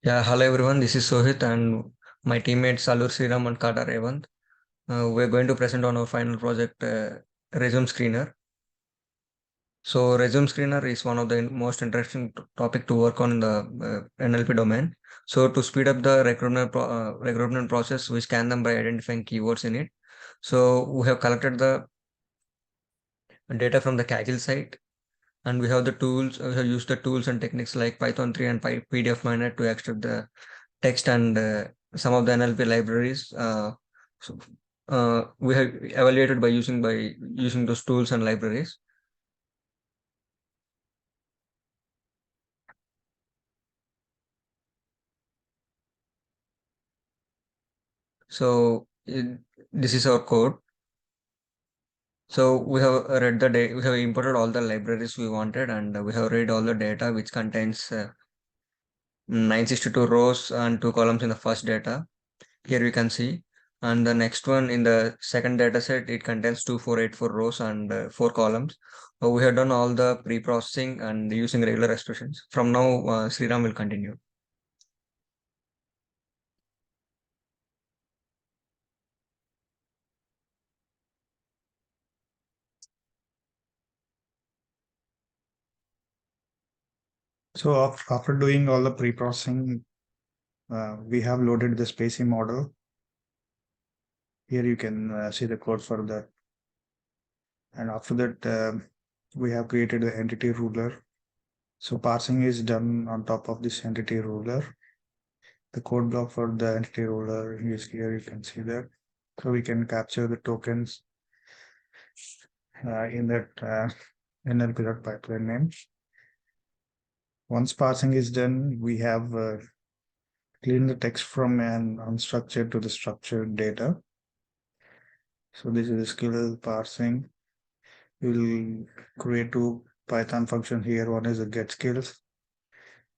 Yeah, hello everyone. This is Sohit and my teammates Salur Sriram and Kada Revant. We're going to present on our final project, Resume Screener. So, Resume Screener is one of the most interesting topic to work on in the NLP domain. So, to speed up the recruitment process, we scan them by identifying keywords in it. So, we have collected the data from the Kaggle site, and we have the tools. We have used the tools and techniques like Python 3 and PDF Miner to extract the text and some of the NLP libraries. So, we have evaluated by using those tools and libraries. So this is our code. So we have read the data. We have imported all the libraries we wanted, and we have read all the data, which contains 962 rows and two columns in the first data. Here we can see. And the next one in the second data set, it contains 2484 rows and four columns. We have done all the pre-processing and using regular expressions. From now, Sriram will continue. So after doing all the pre-processing, we have loaded the spacing model. Here you can see the code for that. And after that, we have created the entity ruler. So parsing is done on top of this entity ruler. The code block for the entity ruler is here. You can see that. So we can capture the tokens in that NLP pipeline name. Once parsing is done, we have cleaned the text from an unstructured to the structured data. So this is the skill parsing. We'll create two Python function here. One is the get skills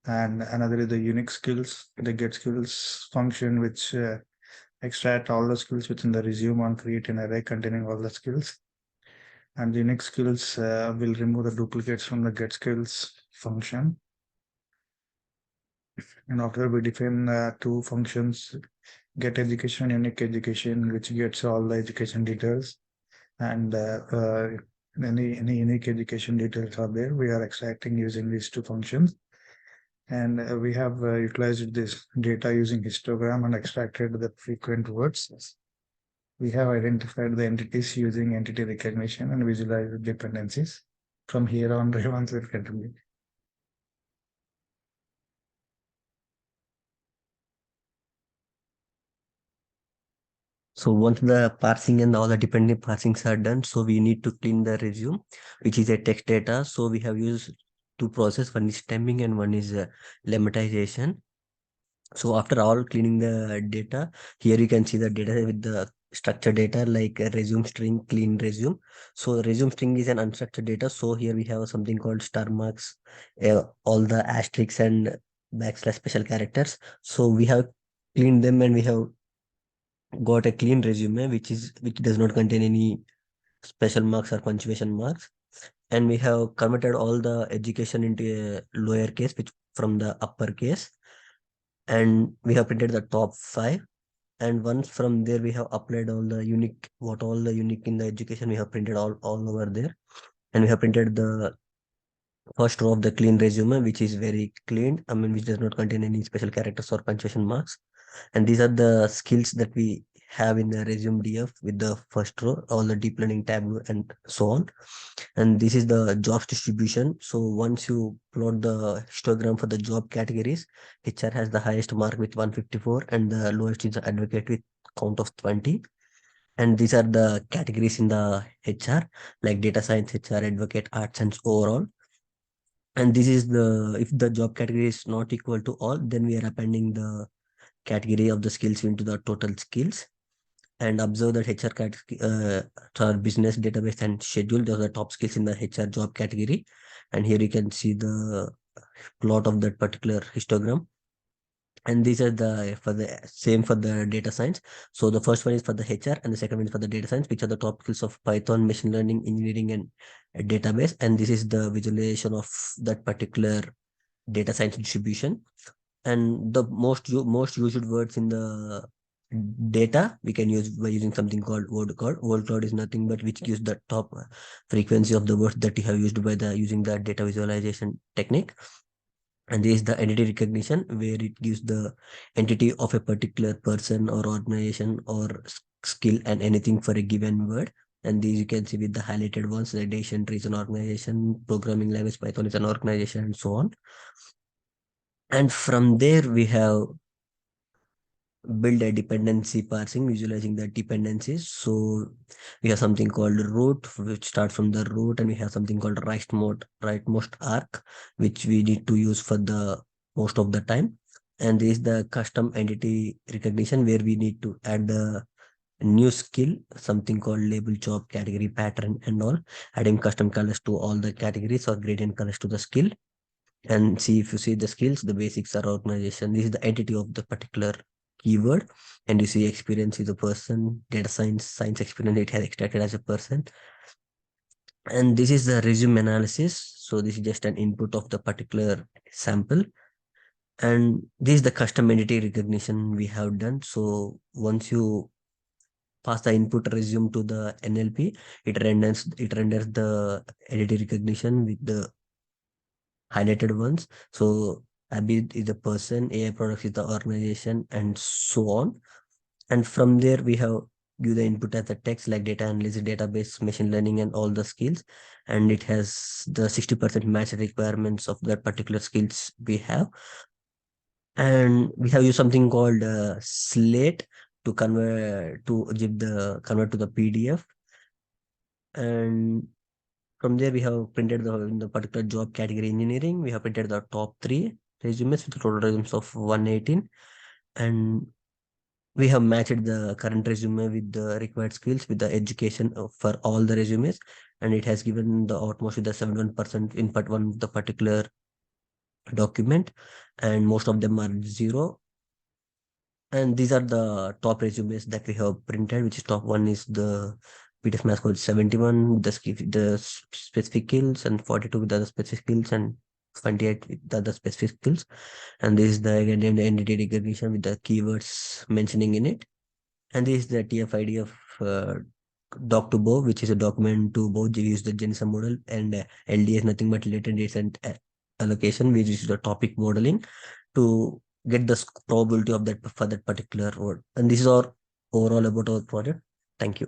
and another is the unique skills. The get skills function which extract all the skills within the resume and create an array containing all the skills. And the unique skills will remove the duplicates from the get skills function. And after we define two functions, get education, unique education, which gets all the education details, and any unique education details are there. We are extracting using these two functions, and we have utilized this data using histogram and extracted the frequent words. We have identified the entities using entity recognition and visualized dependencies. From here on, Revant will continue. So once the parsing and all the dependent parsings are done, so we need to clean the resume, which is a text data. So we have used two process, one is stemming and one is lemmatization. So after all cleaning the data, here you can see the data with the structured data like a resume string, clean resume. So the resume string is an unstructured data. So here we have something called star marks, all the asterisks and backslash special characters. So we have cleaned them and we have got a clean resume which does not contain any special marks or punctuation marks, and we have converted all the education into a lower case which from the upper case, and we have printed the top five, and once from there we have applied all the unique what all the unique in the education we have printed all over there, and we have printed the first row of the clean resume which is very clean, I mean which does not contain any special characters or punctuation marks. And these are the skills that we have in the resume DF with the first row, all the deep learning tableau and so on. And this is the jobs distribution. So once you plot the histogram for the job categories, HR has the highest mark with 154 and the lowest is the advocate with count of 20. And these are the categories in the HR like data science, HR, advocate, arts, and overall. And this is the if the job category is not equal to all, then we are appending the category of the skills into the total skills. And observe that HR our business database and schedule, those are the top skills in the HR job category. And here you can see the plot of that particular histogram. And these are the for the same for the data science. So the first one is for the HR and the second one is for the data science, which are the top skills of Python, machine learning, engineering, and a database. And this is the visualization of that particular data science distribution. And the most used words in the data we can use by using something called word cloud. Word cloud is nothing but which gives the top frequency of the words that you have used by the using the data visualization technique. And this is the entity recognition, where it gives the entity of a particular person or organization or skill and anything for a given word. And these you can see with the highlighted ones: radiation tree is an organization, programming language Python is an organization, and so on. And from there we have build a dependency parsing, visualizing the dependencies. So we have something called root, which starts from the root, and we have something called rightmost arc, which we need to use for the most of the time. And this is the custom entity recognition, where we need to add the new skill, something called label, job, category, pattern, and all, adding custom colors to all the categories or gradient colors to the skill. And see, if you see the skills, the basics are organization. This is the entity of the particular keyword. And you see experience is a person, data science experience, it has extracted as a person. And this is the resume analysis. So this is just an input of the particular sample. And this is the custom entity recognition we have done. So once you pass the input resume to the NLP, it renders the entity recognition with the highlighted ones. So Abid is the person, AI products is the organization, and so on. And from there, we have give the input as a text like data analysis, database, machine learning, and all the skills. And it has the 60% match requirements of that particular skills we have. And we have used something called Slate to convert to the PDF. And from there, we have printed in the particular job category engineering. We have printed the top 3 resumes with total resumes of 118. And we have matched the current resume with the required skills with the education for all the resumes. And it has given the outmost with the 71% in part 1 of the particular document. And most of them are 0. And these are the top resumes that we have printed, which is top 1 is the PDF math code 71 with the specific skills, and 42 with the other specific skills, and 28 with the other specific skills. And this is the again named entity recognition with the keywords mentioning in it. And this is the TF-ID of doc to bow, which is a document to bow. We use the Genisa model, and LD is nothing but latent dates and allocation, which is the topic modeling to get the probability of that for that particular word. And this is our overall about our project. Thank you.